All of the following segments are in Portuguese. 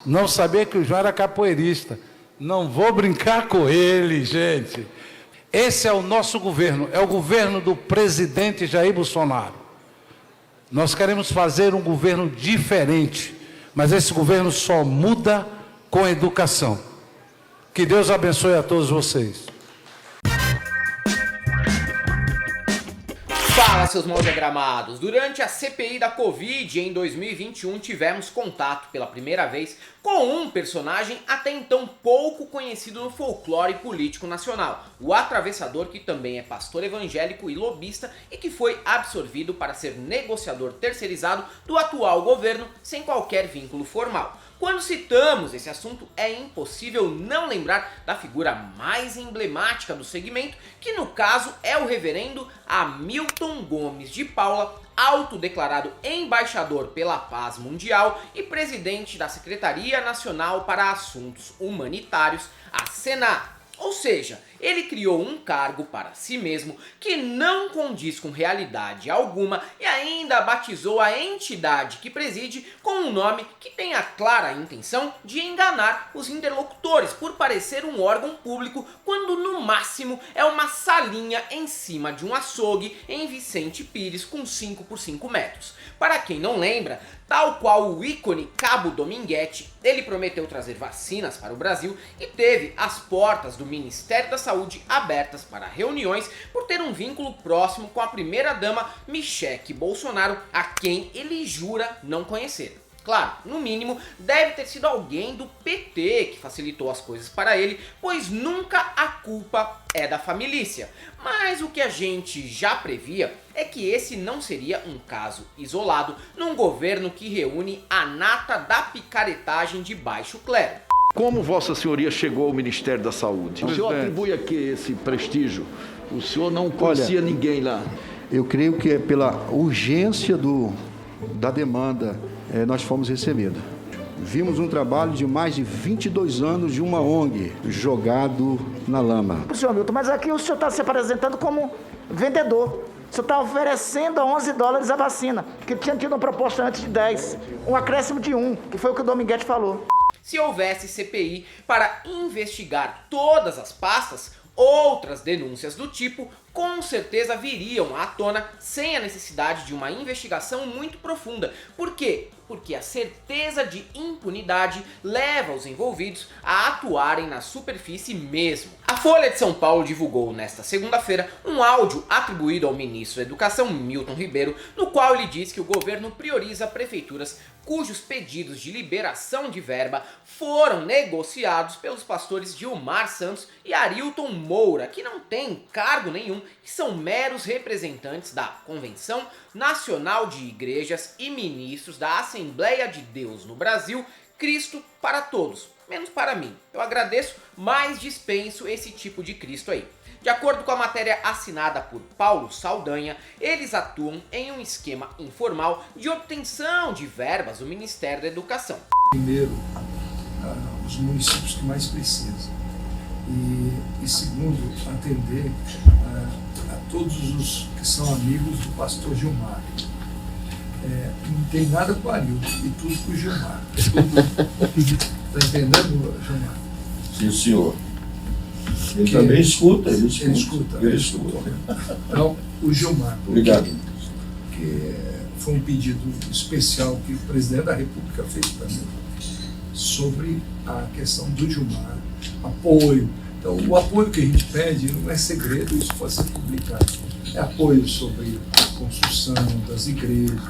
Não sabia que o João era capoeirista. Não vou brincar com ele, gente. Esse é o nosso governo, é o governo do presidente Jair Bolsonaro. Nós queremos fazer um governo diferente, mas esse governo só muda com a educação. Que Deus abençoe a todos vocês. Fala, seus mal diagramados! Durante a CPI da Covid em 2021 tivemos contato pela primeira vez com um personagem até então pouco conhecido no folclore político nacional, o atravessador, que também é pastor evangélico e lobista e que foi absorvido para ser negociador terceirizado do atual governo sem qualquer vínculo formal. Quando citamos esse assunto, é impossível não lembrar da figura mais emblemática do segmento, que no caso é o reverendo Hamilton Gomes de Paula, autodeclarado embaixador pela paz mundial e presidente da Secretaria Nacional para Assuntos Humanitários, a SENA. Ou seja, ele criou um cargo para si mesmo que não condiz com realidade alguma e ainda batizou a entidade que preside com um nome que tem a clara intenção de enganar os interlocutores por parecer um órgão público, quando no máximo é uma salinha em cima de um açougue em Vicente Pires com 5 por 5 metros. Para quem não lembra, tal qual o ícone Cabo Dominguete, ele prometeu trazer vacinas para o Brasil e teve as portas do Ministério da Saúde abertas para reuniões por ter um vínculo próximo com a primeira-dama Michele Bolsonaro, a quem ele jura não conhecer. Claro, no mínimo, deve ter sido alguém do PT que facilitou as coisas para ele, pois nunca a culpa é da família. Mas o que a gente já previa é que esse não seria um caso isolado num governo que reúne a nata da picaretagem de baixo clero. Como Vossa Senhoria chegou ao Ministério da Saúde? O senhor atribui a que esse prestígio? O senhor não conhecia ninguém lá? Eu creio que é pela urgência da demanda nós fomos recebidos. Vimos um trabalho de mais de 22 anos de uma ONG jogado na lama. Senhor Milton, mas aqui o senhor está se apresentando como vendedor. O senhor está oferecendo a $11 a vacina, que tinha tido uma proposta antes de 10, um acréscimo de 1, que foi o que o Dominguete falou. Se houvesse CPI para investigar todas as pastas, outras denúncias do tipo com certeza viriam à tona sem a necessidade de uma investigação muito profunda. Por quê? Porque a certeza de impunidade leva os envolvidos a atuarem na superfície mesmo. A Folha de São Paulo divulgou nesta segunda-feira um áudio atribuído ao ministro da Educação, Milton Ribeiro, no qual ele diz que o governo prioriza prefeituras cujos pedidos de liberação de verba foram negociados pelos pastores Gilmar Santos e Arilton Moura, que não têm cargo nenhum, que são meros representantes da Convenção Nacional de Igrejas e ministros da Assembleia de Deus no Brasil, Cristo para todos, menos para mim. Eu agradeço, mas dispenso esse tipo de Cristo aí. De acordo com a matéria assinada por Paulo Saldanha, eles atuam em um esquema informal de obtenção de verbas do Ministério da Educação. Primeiro, os municípios que mais precisam. E segundo, atender a todos os que são amigos do pastor Gilmar. Não tem nada com o Arilton e tudo com o Gilmar. Está entendendo, Gilmar? Sim, senhor. Ele também escuta, ele escuta. Então, o Gilmar. Obrigado. Que foi um pedido especial que o presidente da República fez para mim sobre a questão do Gilmar, apoio. Então, o apoio que a gente pede não é segredo, isso pode ser publicado. É apoio sobre a construção das igrejas.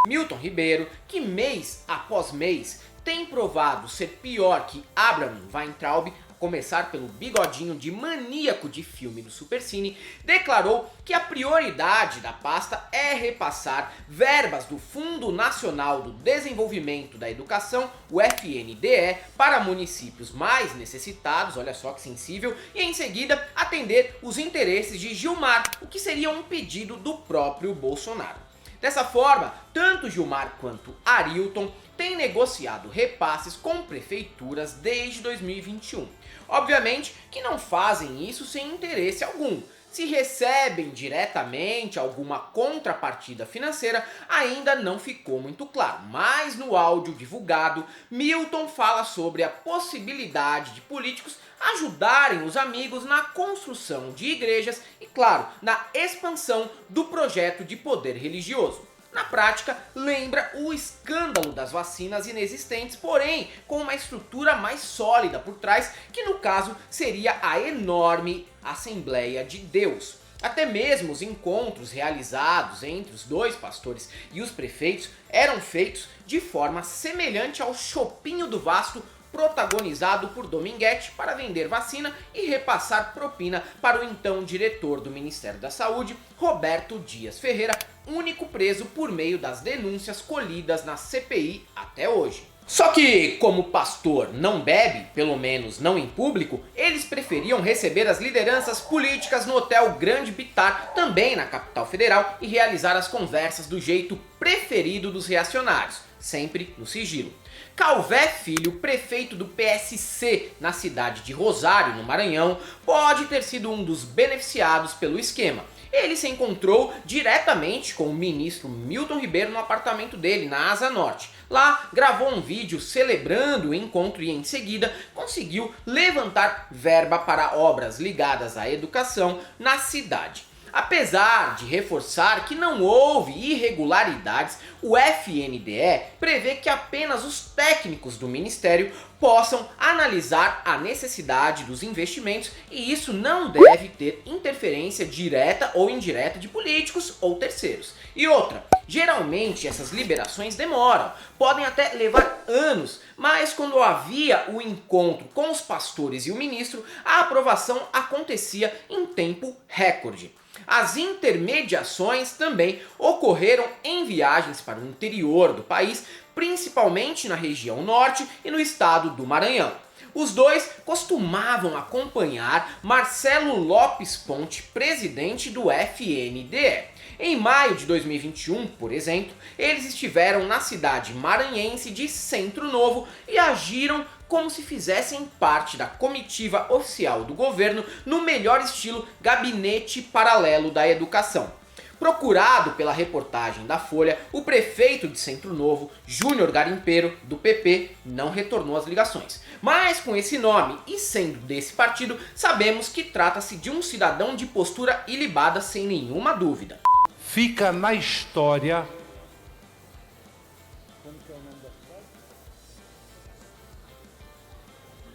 Milton Ribeiro, que mês após mês tem provado ser pior que Abraham Weintraub, começar pelo bigodinho de maníaco de filme do Supercine, declarou que a prioridade da pasta é repassar verbas do Fundo Nacional do Desenvolvimento da Educação, o FNDE, para municípios mais necessitados, olha só que sensível, e em seguida atender os interesses de Gilmar, o que seria um pedido do próprio Bolsonaro. Dessa forma, tanto Gilmar quanto Arilton têm negociado repasses com prefeituras desde 2021. Obviamente que não fazem isso sem interesse algum. Se recebem diretamente alguma contrapartida financeira, ainda não ficou muito claro, mas no áudio divulgado, Milton fala sobre a possibilidade de políticos ajudarem os amigos na construção de igrejas e, claro, na expansão do projeto de poder religioso. Na prática, lembra o escândalo das vacinas inexistentes, porém com uma estrutura mais sólida por trás, que no caso seria a enorme Assembleia de Deus. Até mesmo os encontros realizados entre os dois pastores e os prefeitos eram feitos de forma semelhante ao Chopinho do Vasco, protagonizado por Dominguete para vender vacina e repassar propina para o então diretor do Ministério da Saúde, Roberto Dias Ferreira, único preso por meio das denúncias colhidas na CPI até hoje. Só que, como o pastor não bebe, pelo menos não em público, eles preferiam receber as lideranças políticas no Hotel Grande Bitar, também na capital federal, e realizar as conversas do jeito preferido dos reacionários, sempre no sigilo. Calvé Filho, prefeito do PSC na cidade de Rosário, no Maranhão, pode ter sido um dos beneficiados pelo esquema. Ele se encontrou diretamente com o ministro Milton Ribeiro no apartamento dele, na Asa Norte. Lá, gravou um vídeo celebrando o encontro e, em seguida, conseguiu levantar verba para obras ligadas à educação na cidade. Apesar de reforçar que não houve irregularidades, o FNDE prevê que apenas os técnicos do Ministério possam analisar a necessidade dos investimentos e isso não deve ter interferência direta ou indireta de políticos ou terceiros. E outra, geralmente essas liberações demoram, podem até levar anos, mas quando havia o encontro com os pastores e o ministro, a aprovação acontecia em tempo recorde. As intermediações também ocorreram em viagens para o interior do país, principalmente na região norte e no estado do Maranhão. Os dois costumavam acompanhar Marcelo Lopes Ponte, presidente do FNDE. Em maio de 2021, por exemplo, eles estiveram na cidade maranhense de Centro Novo e agiram como se fizessem parte da comitiva oficial do governo no melhor estilo gabinete paralelo da educação. Procurado pela reportagem da Folha, o prefeito de Centro Novo, Júnior Garimpeiro, do PP, não retornou às ligações. Mas com esse nome e sendo desse partido, sabemos que trata-se de um cidadão de postura ilibada sem nenhuma dúvida. Fica na história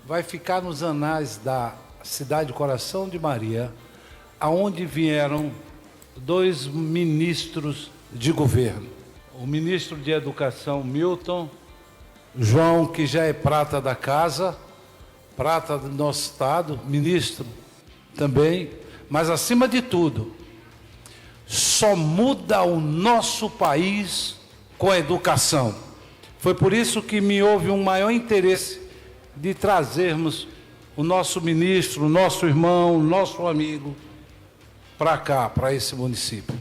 vai ficar nos anais da cidade Coração de Maria, aonde vieram dois ministros de governo. O ministro de Educação, Milton, João, que já é prata da casa, prata do nosso estado, ministro também, mas acima de tudo, só muda o nosso país com a educação. Foi por isso que me houve um maior interesse de trazermos o nosso ministro, o nosso irmão, o nosso amigo para cá, para esse município.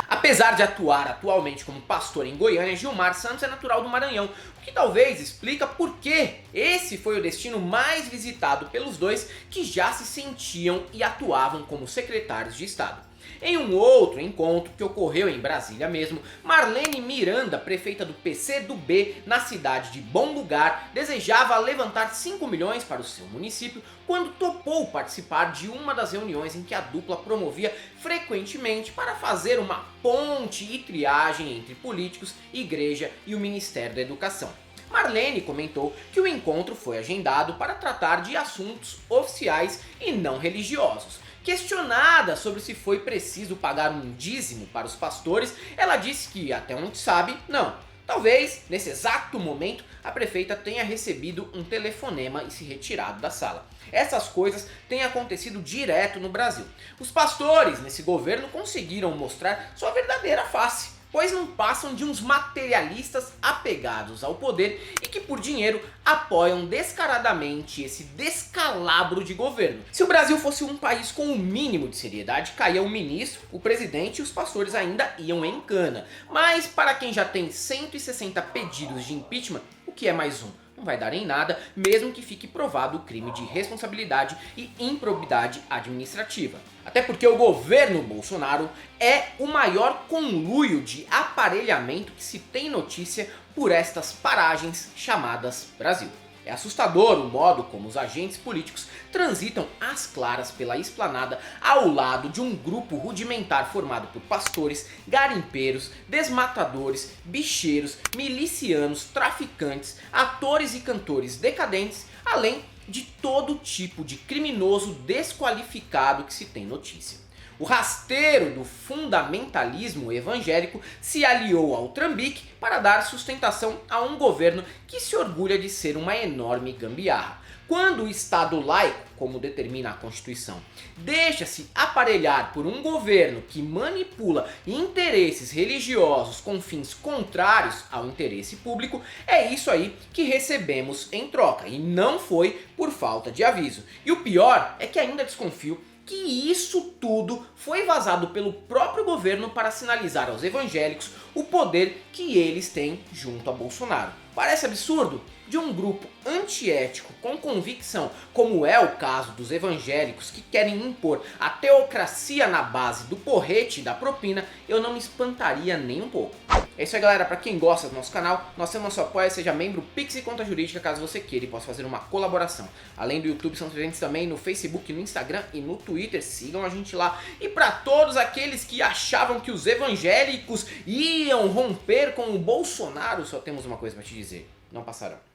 Apesar de atuar atualmente como pastor em Goiânia, Gilmar Santos é natural do Maranhão, o que talvez explica por que esse foi o destino mais visitado pelos dois que já se sentiam e atuavam como secretários de Estado. Em um outro encontro que ocorreu em Brasília mesmo, Marlene Miranda, prefeita do PCdoB na cidade de Bom Lugar, desejava levantar 5 milhões para o seu município quando topou participar de uma das reuniões em que a dupla promovia frequentemente para fazer uma ponte e triagem entre políticos, igreja e o Ministério da Educação. Marlene comentou que o encontro foi agendado para tratar de assuntos oficiais e não religiosos. Questionada sobre se foi preciso pagar um dízimo para os pastores, ela disse que, até onde sabe, não. Talvez, nesse exato momento, a prefeita tenha recebido um telefonema e se retirado da sala. Essas coisas têm acontecido direto no Brasil. Os pastores, nesse governo, conseguiram mostrar sua verdadeira face, pois não passam de uns materialistas apegados ao poder e que por dinheiro apoiam descaradamente esse descalabro de governo. Se o Brasil fosse um país com o mínimo de seriedade, caía o ministro, o presidente e os pastores ainda iam em cana. Mas para quem já tem 160 pedidos de impeachment, o que é mais um? Não não vai dar em nada, mesmo que fique provado o crime de responsabilidade e improbidade administrativa. Até porque o governo Bolsonaro é o maior conluio de aparelhamento que se tem notícia por estas paragens chamadas Brasil. É assustador o modo como os agentes políticos transitam às claras pela esplanada ao lado de um grupo rudimentar formado por pastores, garimpeiros, desmatadores, bicheiros, milicianos, traficantes, atores e cantores decadentes, além de todo tipo de criminoso desqualificado que se tem notícia. O rasteiro do fundamentalismo evangélico se aliou ao trambique para dar sustentação a um governo que se orgulha de ser uma enorme gambiarra. Quando o Estado laico, como determina a Constituição, deixa-se aparelhar por um governo que manipula interesses religiosos com fins contrários ao interesse público, é isso aí que recebemos em troca, e não foi por falta de aviso. E o pior é que ainda desconfio que isso tudo foi vazado pelo próprio governo para sinalizar aos evangélicos o poder que eles têm junto a Bolsonaro. Parece absurdo? De um grupo antiético com convicção, como é o caso dos evangélicos que querem impor a teocracia na base do porrete e da propina, eu não me espantaria nem um pouco. É isso aí, galera. Para quem gosta do nosso canal, nós temos nosso apoio, seja membro Pix e Conta Jurídica, caso você queira e possa fazer uma colaboração. Além do YouTube, são presentes também no Facebook, no Instagram e no Twitter. Sigam a gente lá. E para todos aqueles que achavam que os evangélicos iam romper com o Bolsonaro, só temos uma coisa para te dizer: não passarão.